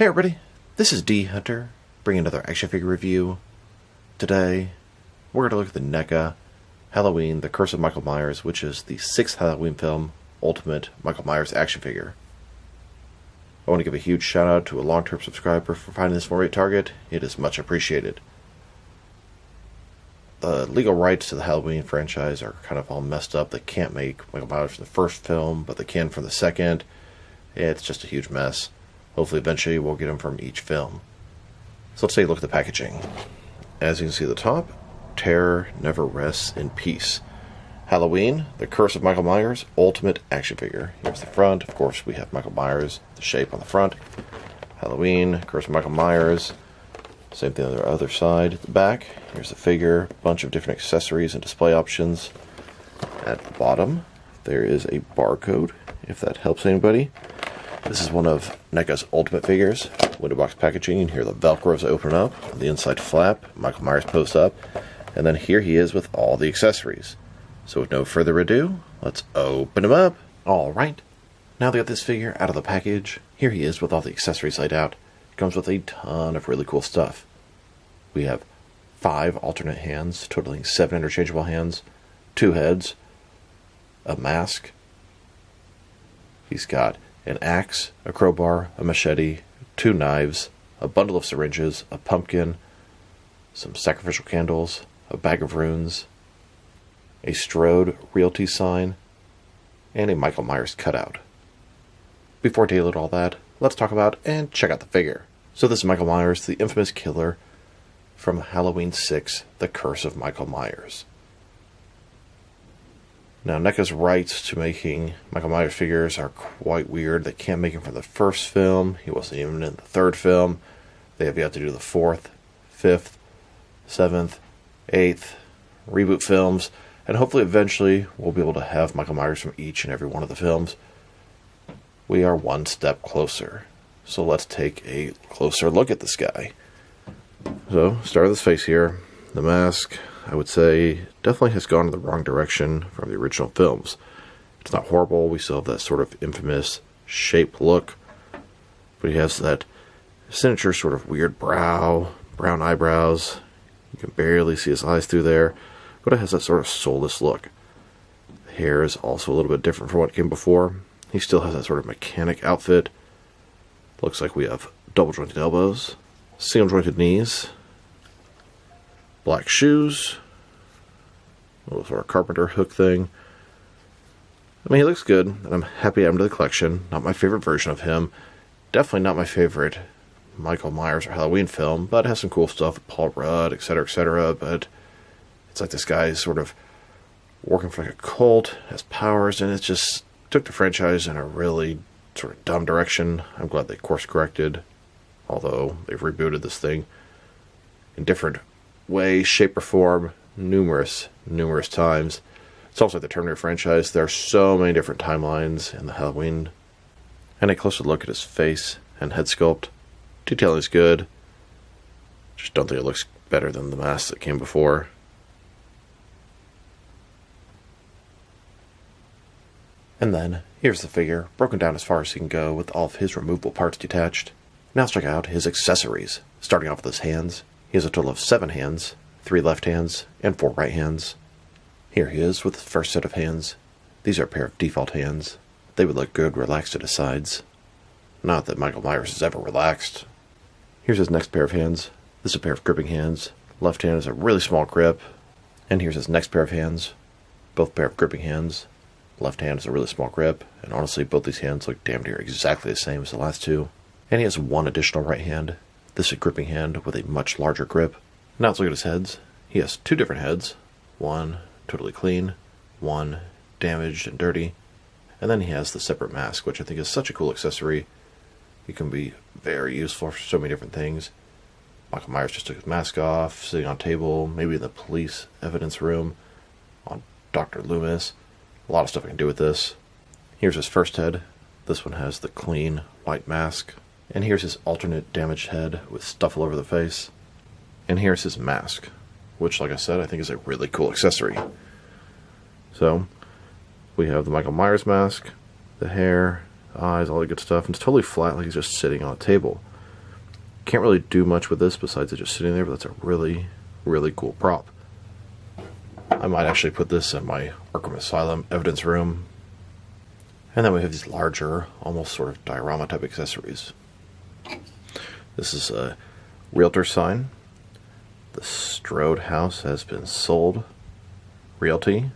Hey everybody, this is D Hunter, bringing another action figure review. Today, we're going to look at the Neca Halloween, The Curse of Michael Myers, which is the 6th Halloween film, Ultimate Michael Myers action figure. I want to give a huge shout out to a long-term subscriber for finding this for a target. It is much appreciated. The legal rights to the Halloween franchise are kind of all messed up. They can't make Michael Myers from the first film, but they can from the second. It's just a huge mess. Hopefully eventually we'll get them from each film. So let's take a look at the packaging. As you can see at the top, terror never rests in peace. Halloween, The Curse of Michael Myers, Ultimate action figure. Here's the front. Of course, we have Michael Myers, the shape on the front. Halloween, Curse of Michael Myers. Same thing on the other side. At the back, here's the figure. A bunch of different accessories and display options. At the bottom, there is a barcode, if that helps anybody. This is one of Neca's Ultimate figures. Window box packaging. You can hear the Velcros open up. On the inside flap, Michael Myers posts up. And then here he is with all the accessories. So with no further ado, let's open him up. Alright, now they got this figure out of the package. Here he is with all the accessories laid out. It comes with a ton of really cool stuff. We have 5 alternate hands, totaling 7 interchangeable hands, 2 heads, a mask. He's got an axe, a crowbar, a machete, 2 knives, a bundle of syringes, a pumpkin, some sacrificial candles, a bag of runes, a Strode realty sign, and a Michael Myers cutout. Before I deal all that, let's talk about and check out the figure. So this is Michael Myers, the infamous killer from Halloween 6, The Curse of Michael Myers. Now, Neca's rights to making Michael Myers figures are quite weird. They can't make him from the first film. He wasn't even in the third film. They have yet to do the 4th, 5th, 7th, 8th reboot films. And hopefully eventually we'll be able to have Michael Myers from each and every one of the films. We are one step closer. So let's take a closer look at this guy. So, start with his face here. The mask, I would say, definitely has gone in the wrong direction from the original films. It's not horrible. We still have that sort of infamous shape look. But he has that signature sort of weird brow, brown eyebrows. You can barely see his eyes through there. But it has that sort of soulless look. The hair is also a little bit different from what came before. He still has that sort of mechanic outfit. Looks like we have double jointed elbows, single jointed knees, black shoes, a little sort of carpenter hook thing. I mean, he looks good, and I'm happy to add him to the collection. Not my favorite version of him. Definitely not my favorite Michael Myers or Halloween film, but it has some cool stuff with Paul Rudd, etc., etc., but it's like this guy is sort of working for like a cult, has powers, and it just took the franchise in a really sort of dumb direction. I'm glad they course corrected, although they've rebooted this thing in different ways, shape, or form, numerous times. It's also like the Terminator franchise. There are so many different timelines in the Halloween. And a closer look at his face and head sculpt. Detailing is good. Just don't think it looks better than the mask that came before. And then, here's the figure, broken down as far as he can go with all of his removable parts detached. Now let's check out his accessories. Starting off with his hands. He has a total of 7 hands, 3 left hands, and 4 right hands. Here he is with the first set of hands. These are a pair of default hands. They would look good relaxed at his sides. Not that Michael Myers is ever relaxed. Here's his next pair of hands. This is a pair of gripping hands. Left hand is a really small grip. And here's his next pair of hands. Both pair of gripping hands. Left hand is a really small grip. And honestly, both these hands look damn near exactly the same as the last two. And he has 1 additional right hand. This is a gripping hand with a much larger grip. Now let's look at his heads. He has 2 different heads. One totally clean, one damaged and dirty. And then he has the separate mask, which I think is such a cool accessory. It can be very useful for so many different things. Michael Myers just took his mask off, sitting on a table, maybe in the police evidence room, on Dr. Loomis. A lot of stuff I can do with this. Here's his first head. This one has the clean white mask. And here's his alternate damaged head with stuff all over the face. And here's his mask, which, like I said, I think is a really cool accessory. So, we have the Michael Myers mask, the hair, eyes, all that good stuff, and it's totally flat like he's just sitting on a table. Can't really do much with this besides it just sitting there, but that's a really, really cool prop. I might actually put this in my Arkham Asylum evidence room. And then we have these larger, almost sort of diorama type accessories. This is a realtor sign. The Strode house has been sold. Realty.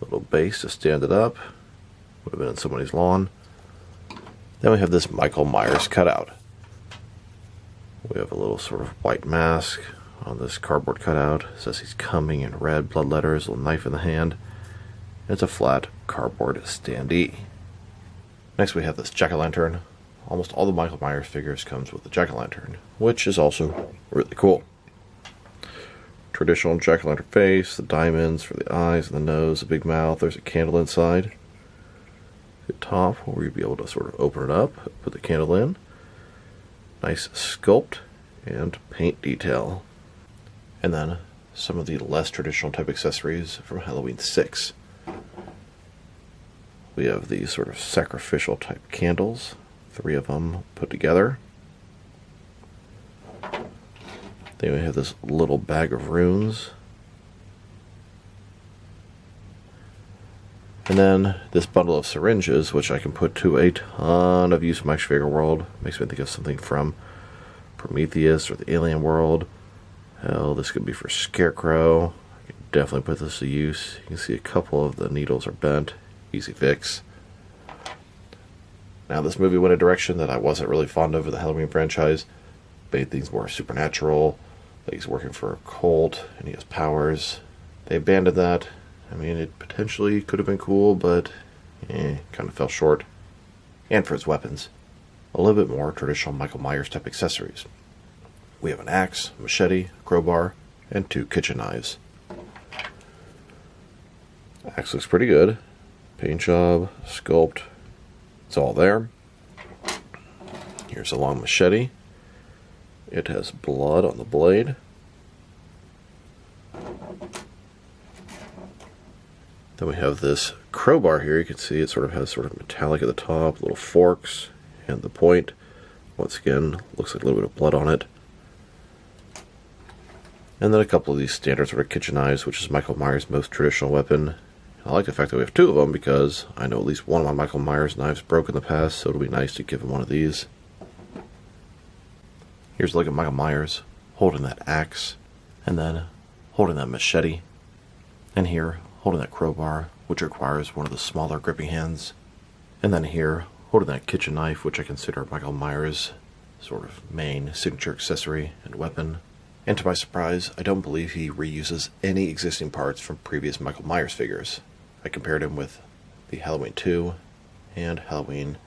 Little base to stand it up. Would have been in somebody's lawn. Then we have this Michael Myers cutout. We have a little sort of white mask on this cardboard cutout. It says he's coming in red blood letters, a little knife in the hand. It's a flat cardboard standee. Next we have this jack-o'-lantern. Almost all the Michael Myers figures comes with the jack-o'-lantern, which is also really cool. Traditional jack-o'-lantern face, the diamonds for the eyes and the nose, the big mouth. There's a candle inside. The top where you'll be able to sort of open it up, put the candle in. Nice sculpt and paint detail. And then some of the less traditional type accessories from Halloween 6. We have these sort of sacrificial type candles, 3 of them put together. Then we have this little bag of runes. And then this bundle of syringes, which I can put to a ton of use in my action figure world. Makes me think of something from Prometheus or the Alien world. Hell, this could be for Scarecrow. I could definitely put this to use. You can see a couple of the needles are bent. Easy fix. Now this movie went a direction that I wasn't really fond of with the Halloween franchise. Made things more supernatural. Like he's working for a cult and he has powers. They abandoned that. I mean, it potentially could have been cool, but kind of fell short. And for his weapons, a little bit more traditional Michael Myers type accessories. We have an axe, a machete, a crowbar, and 2 kitchen knives. Axe looks pretty good. Paint job, sculpt, it's all there. Here's a long machete. It has blood on the blade. Then we have this crowbar here. You can see it sort of has sort of metallic at the top, little forks, and the point. Once again, looks like a little bit of blood on it. And then a couple of these standard sort of kitchen knives, which is Michael Myers' most traditional weapon. I like the fact that we have 2 of them because I know at least one of my Michael Myers knives broke in the past, so it'll be nice to give him one of these. Here's a look at Michael Myers holding that axe, and then holding that machete, and here holding that crowbar, which requires one of the smaller gripping hands, and then here holding that kitchen knife, which I consider Michael Myers' sort of main signature accessory and weapon. And to my surprise, I don't believe he reuses any existing parts from previous Michael Myers figures. I compared him with the Halloween 2 and Halloween,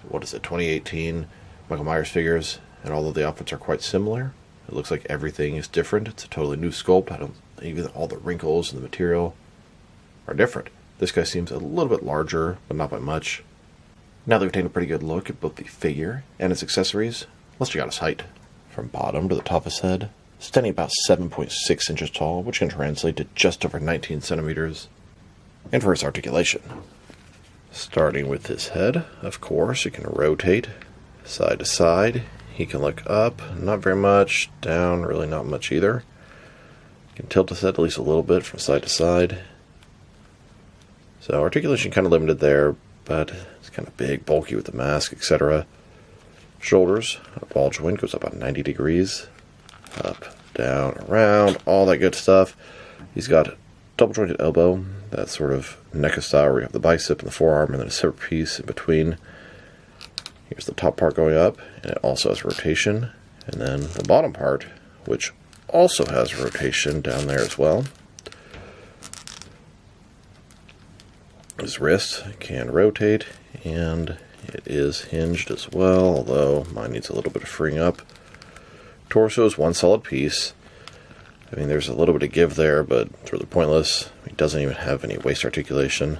2018 Michael Myers figures, and although the outfits are quite similar, it looks like everything is different. It's a totally new sculpt. Even all the wrinkles and the material are different. This guy seems a little bit larger, but not by much. Now that we've taken a pretty good look at both the figure and its accessories, let's check out his height. From bottom to the top of his head, standing about 7.6 inches tall, which can translate to just over 19 centimeters. And for his articulation, starting with his head, of course, it can rotate side to side. He can look up, not very much, down, really not much either. He can tilt his head at least a little bit from side to side. So articulation kind of limited there, but it's kind of big, bulky with the mask, etc. Shoulders, a ball joint goes up about 90 degrees. Up, down, around, all that good stuff. He's got a double jointed elbow, that sort of Neca style where you have the bicep and the forearm and then a separate piece in between. Here's the top part going up, and it also has rotation. And then the bottom part, which also has rotation down there as well. His wrist can rotate, and it is hinged as well, although mine needs a little bit of freeing up. Torso is one solid piece. I mean, there's a little bit of give there, but it's really pointless. He doesn't even have any waist articulation.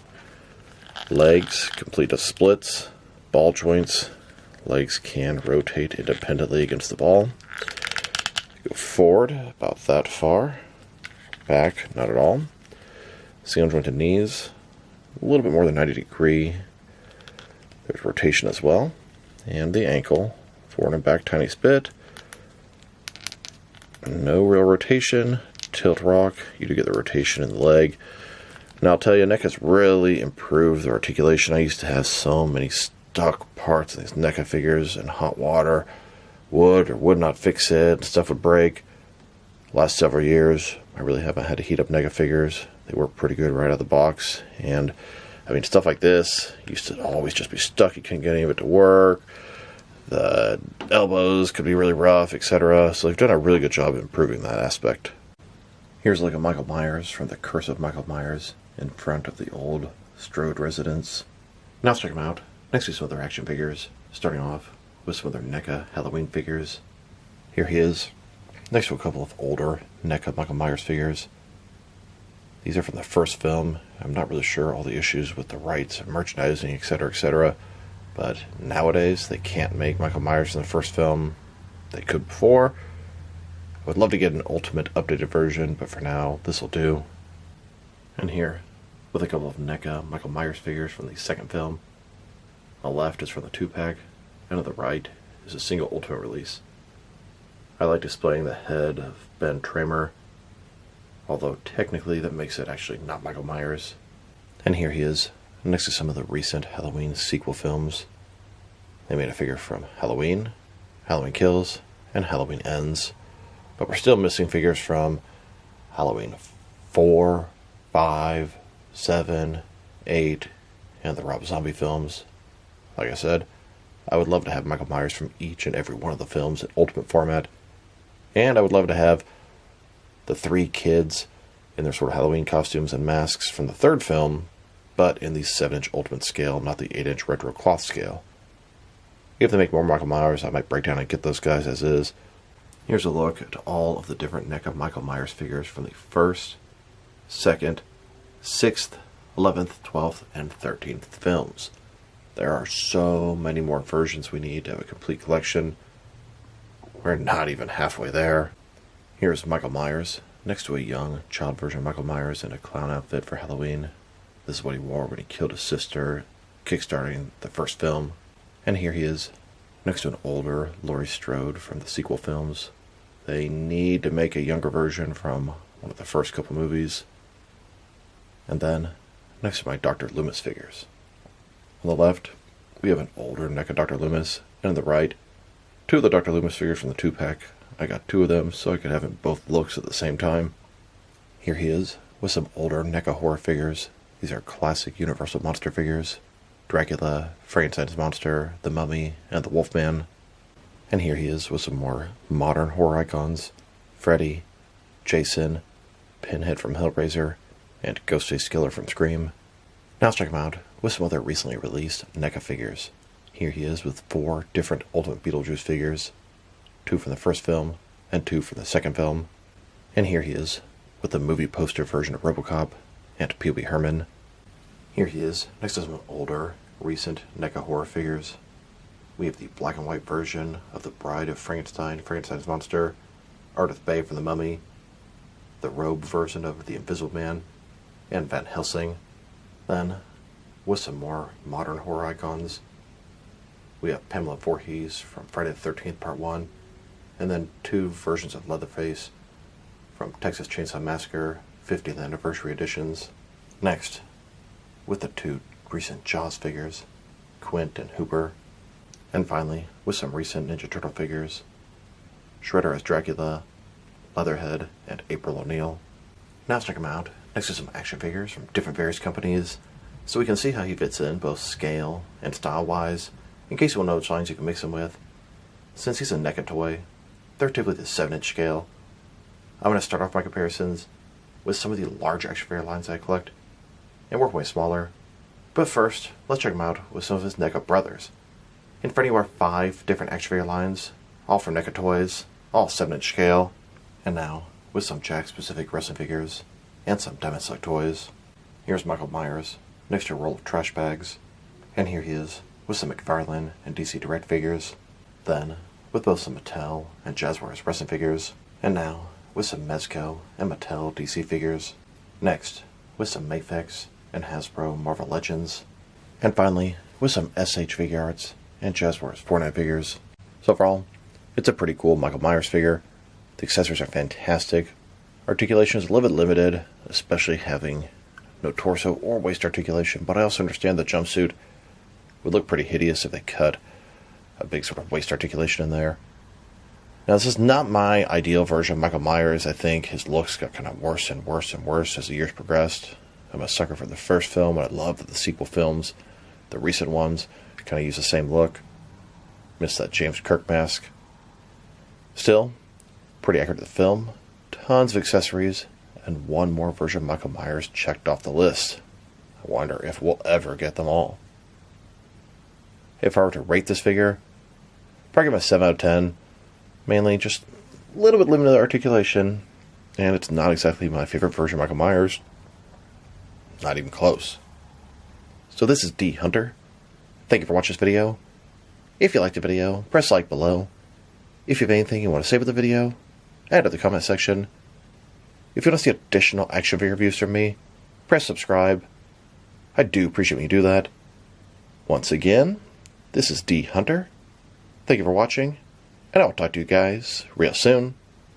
Legs, complete of splits. Ball joints. Legs can rotate independently against the ball. Go forward about that far. Back, not at all. Single jointed knees. A little bit more than 90 degree. There's rotation as well. and the ankle. Forward and back, tiny spit. No real rotation. Tilt rock. You do get the rotation in the leg. Now I'll tell you, NECA's really improved the articulation. I used to have so many stuck parts of these NECA figures in hot water. Would or would not fix it. Stuff would break. Last several years, I really haven't had to heat up NECA figures. They work pretty good right out of the box. And, I mean, stuff like this used to always just be stuck. You couldn't get any of it to work. The elbows could be really rough, etc. So they've done a really good job of improving that aspect. Here's a look at Michael Myers from the Curse of Michael Myers in front of the old Strode residence. Now let's check them out. Next to some of their action figures, starting off with some of their NECA Halloween figures. Here he is, next to a couple of older NECA Michael Myers figures. These are from the first film. I'm not really sure all the issues with the rights and merchandising, etc., but nowadays they can't make Michael Myers in the first film. They could before. I would love to get an Ultimate updated version, but for now, this will do. And here, with a couple of NECA Michael Myers figures from the second film. On the left is from the 2-pack, and on the right is a single Ultimate release. I like displaying the head of Ben Tramer, although technically that makes it actually not Michael Myers. And here he is, next to some of the recent Halloween sequel films. They made a figure from Halloween, Halloween Kills, and Halloween Ends. But we're still missing figures from Halloween 4, 5, 7, 8, and the Rob Zombie films. Like I said, I would love to have Michael Myers from each and every one of the films in Ultimate format. And I would love to have the 3 kids in their sort of Halloween costumes and masks from the third film, but in the 7-inch Ultimate scale, not the 8-inch retro cloth scale. If they make more Michael Myers, I might break down and get those guys as is. Here's a look at all of the different NECA Michael Myers figures from the 1st, 2nd, 6th, 11th, 12th, and 13th films. There are so many more versions we need to have a complete collection. We're not even halfway there. Here's Michael Myers, next to a young child version of Michael Myers in a clown outfit for Halloween. This is what he wore when he killed his sister, kickstarting the first film. And here he is, next to an older Laurie Strode from the sequel films. They need to make a younger version from one of the first couple movies. And then, next to my Dr. Loomis figures. On the left, we have an older NECA Dr. Loomis, and on the right, 2 of the Dr. Loomis figures from the 2-pack. I got 2 of them so I could have in both looks at the same time. Here he is, with some older NECA horror figures. These are classic Universal monster figures. Dracula, Frankenstein's monster, the Mummy, and the Wolfman. And here he is with some more modern horror icons. Freddy, Jason, Pinhead from Hellraiser, and Ghostface Killer from Scream. Now let's check him out with some other recently released NECA figures. Here he is with 4 different Ultimate Beetlejuice figures. 2 from the first film, and 2 from the second film. And here he is with the movie poster version of RoboCop and Pee Wee Herman. Here he is, next to some older, recent NECA horror figures. We have the black and white version of the Bride of Frankenstein, Frankenstein's monster, Ardith Bay from the Mummy, the robe version of the Invisible Man, and Van Helsing. Then, with some more modern horror icons, we have Pamela Voorhees from Friday the 13th Part 1, and then 2 versions of Leatherface from Texas Chainsaw Massacre 50th Anniversary editions. Next, with the 2 recent Jaws figures, Quint and Hooper. And finally, with some recent Ninja Turtle figures, Shredder as Dracula, Leatherhead, and April O'Neil. Now let's check him out, next to some action figures from different various companies, so we can see how he fits in both scale and style-wise, in case you want to know which lines you can mix him with. Since he's a NECA toy, they're typically the 7-inch scale. I'm going to start off my comparisons with some of the large action figure lines I collect, and work my way smaller. But first, let's check him out with some of his NECA brothers. In front of you are 5 different action figure lines, all from NECA toys, all 7-inch scale. And now, with some Jack-specific wrestling figures, and some Diamond Select toys. Here's Michael Myers, next to a roll of trash bags. And here he is, with some McFarlane and DC Direct figures. Then, with both some Mattel and Jazzwares wrestling figures. And now, with some Mezco and Mattel DC figures. Next, with some Mafex and Hasbro Marvel Legends. And finally, with some SH Figuarts and Jazzwares 4-9 figures. So overall, it's a pretty cool Michael Myers figure. The accessories are fantastic. Articulation is a little bit limited, especially having no torso or waist articulation, but I also understand the jumpsuit would look pretty hideous if they cut a big sort of waist articulation in there. Now, this is not my ideal version of Michael Myers. I think his looks got kind of worse and worse and worse as the years progressed. I'm a sucker for the first film, and I love that the sequel films, the recent ones, kind of use the same look. Miss that James Kirk mask. Still, pretty accurate to the film. Tons of accessories, and one more version of Michael Myers checked off the list. I wonder if we'll ever get them all. If I were to rate this figure, I'd probably give it a 7 out of 10. Mainly just a little bit limited articulation, and it's not exactly my favorite version of Michael Myers. Not even close. So this is D Hunter. Thank you for watching this video. If you liked the video, press like below. If you have anything you want to say about the video, add it to the comment section. If you want to see additional action figure reviews from me, press subscribe. I do appreciate when you do that. Once again, this is D Hunter. Thank you for watching, and I'll talk to you guys real soon.